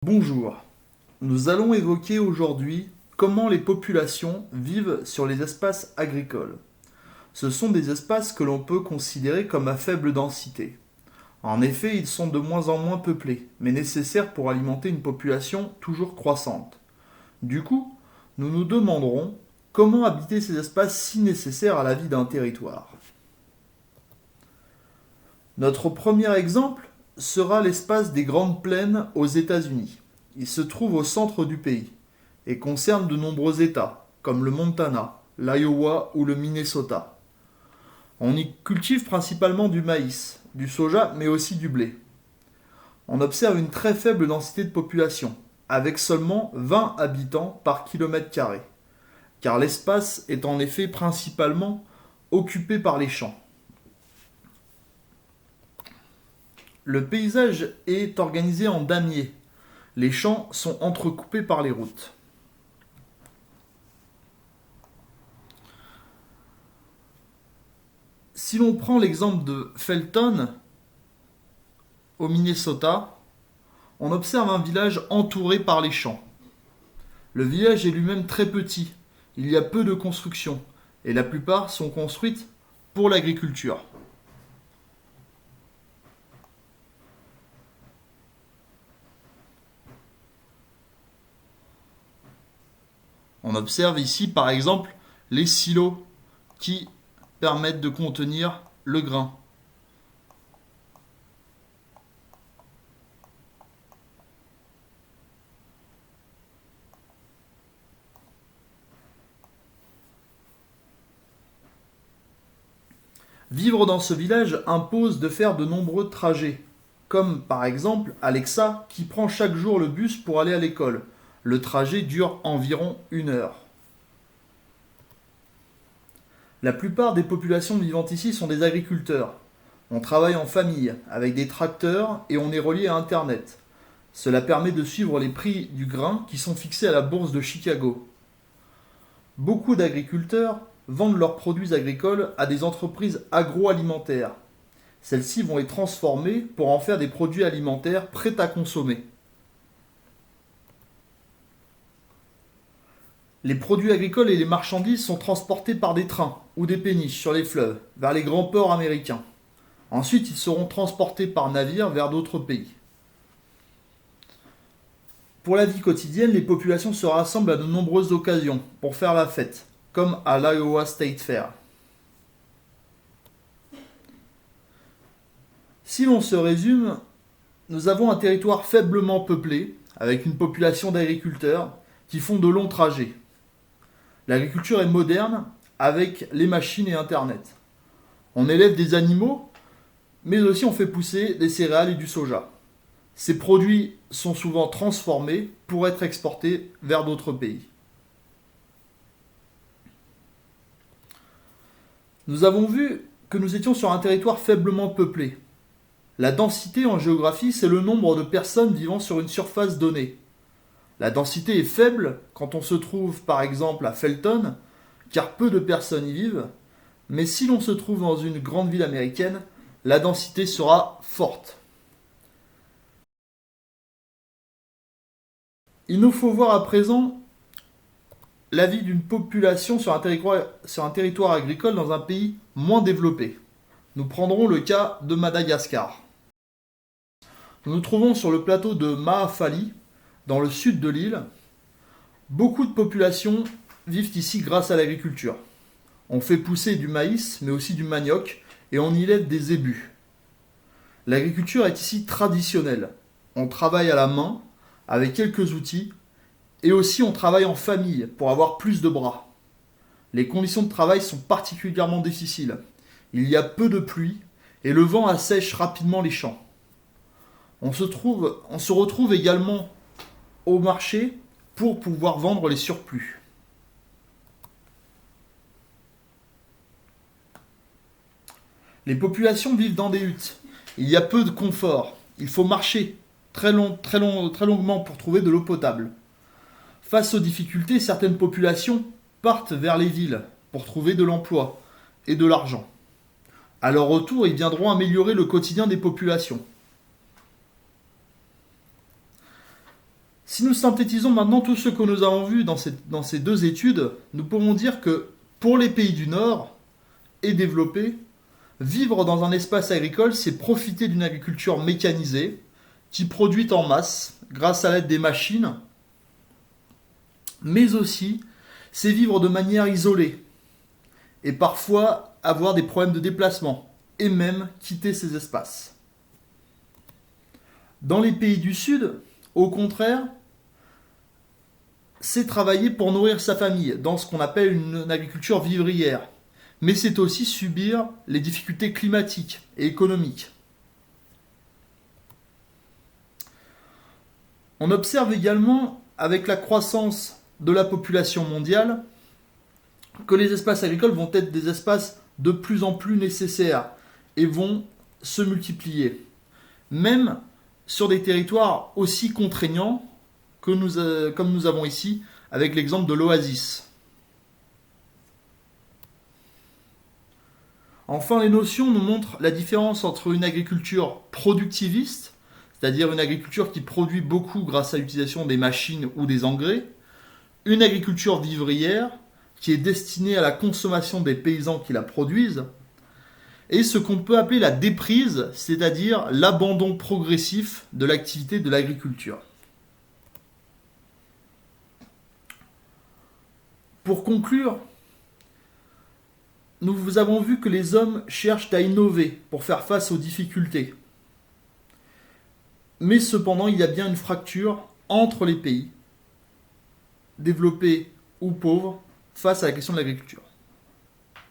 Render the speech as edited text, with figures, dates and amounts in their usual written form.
Bonjour, nous allons évoquer aujourd'hui comment les populations vivent sur les espaces agricoles. Ce sont des espaces que l'on peut considérer comme à faible densité. En effet, ils sont de moins en moins peuplés, mais nécessaires pour alimenter une population toujours croissante. Du coup, nous nous demanderons comment habiter ces espaces si nécessaires à la vie d'un territoire. Notre premier exemple sera l'espace des Grandes Plaines aux États-Unis. Il se trouve au centre du pays et concerne de nombreux États, comme le Montana, l'Iowa ou le Minnesota. On y cultive principalement du maïs, du soja, mais aussi du blé. On observe une très faible densité de population, avec seulement 20 habitants par kilomètre carré, car l'espace est en effet principalement occupé par les champs. Le paysage est organisé en damiers. Les champs sont entrecoupés par les routes. Si l'on prend l'exemple de Felton, au Minnesota, on observe un village entouré par les champs. Le village est lui-même très petit, il y a peu de constructions, et la plupart sont construites pour l'agriculture. On observe ici par exemple les silos qui permettent de contenir le grain. Vivre dans ce village impose de faire de nombreux trajets, comme par exemple Alexa qui prend chaque jour le bus pour aller à l'école. Le trajet dure environ 1 heure. La plupart des populations vivant ici sont des agriculteurs. On travaille en famille, avec des tracteurs et on est relié à Internet. Cela permet de suivre les prix du grain qui sont fixés à la bourse de Chicago. Beaucoup d'agriculteurs vendent leurs produits agricoles à des entreprises agroalimentaires. Celles-ci vont les transformer pour en faire des produits alimentaires prêts à consommer. Les produits agricoles et les marchandises sont transportés par des trains ou des péniches sur les fleuves vers les grands ports américains. Ensuite, ils seront transportés par navire vers d'autres pays. Pour la vie quotidienne, les populations se rassemblent à de nombreuses occasions pour faire la fête, comme à l'Iowa State Fair. Si l'on se résume, nous avons un territoire faiblement peuplé, avec une population d'agriculteurs qui font de longs trajets. L'agriculture est moderne, avec les machines et Internet. On élève des animaux, mais aussi on fait pousser des céréales et du soja. Ces produits sont souvent transformés pour être exportés vers d'autres pays. Nous avons vu que nous étions sur un territoire faiblement peuplé. La densité en géographie, c'est le nombre de personnes vivant sur une surface donnée. La densité est faible quand on se trouve par exemple à Felton, car peu de personnes y vivent, mais si l'on se trouve dans une grande ville américaine, la densité sera forte. Il nous faut voir à présent la vie d'une population sur un territoire agricole dans un pays moins développé. Nous prendrons le cas de Madagascar. Nous nous trouvons sur le plateau de Mahafali, dans le sud de l'île. Beaucoup de populations vivent ici grâce à l'agriculture. On fait pousser du maïs, mais aussi du manioc, et on y élève des zébus. L'agriculture est ici traditionnelle. On travaille à la main, avec quelques outils, et aussi on travaille en famille pour avoir plus de bras. Les conditions de travail sont particulièrement difficiles. Il y a peu de pluie, et le vent assèche rapidement les champs. On se retrouve également au marché pour pouvoir vendre les surplus. Les populations vivent dans des huttes. Il y a peu de confort. Il faut marcher très longuement pour trouver de l'eau potable. Face aux difficultés, certaines populations partent vers les villes pour trouver de l'emploi et de l'argent. À leur retour, ils viendront améliorer le quotidien des populations. Si nous synthétisons maintenant tout ce que nous avons vu dans ces deux études, nous pouvons dire que pour les pays du Nord et développés, vivre dans un espace agricole, c'est profiter d'une agriculture mécanisée qui produit en masse grâce à l'aide des machines, mais aussi c'est vivre de manière isolée et parfois avoir des problèmes de déplacement et même quitter ces espaces. Dans les pays du Sud, au contraire, c'est travailler pour nourrir sa famille dans ce qu'on appelle une agriculture vivrière. Mais c'est aussi subir les difficultés climatiques et économiques. On observe également, avec la croissance de la population mondiale, que les espaces agricoles vont être des espaces de plus en plus nécessaires et vont se multiplier. Même sur des territoires aussi contraignants que comme nous avons ici avec l'exemple de l'Oasis. Enfin, les notions nous montrent la différence entre une agriculture productiviste, c'est-à-dire une agriculture qui produit beaucoup grâce à l'utilisation des machines ou des engrais, une agriculture vivrière qui est destinée à la consommation des paysans qui la produisent, et ce qu'on peut appeler la déprise, c'est-à-dire l'abandon progressif de l'activité de l'agriculture. Pour conclure, nous avons vu que les hommes cherchent à innover pour faire face aux difficultés. Mais cependant, il y a bien une fracture entre les pays, développés ou pauvres, face à la question de l'agriculture.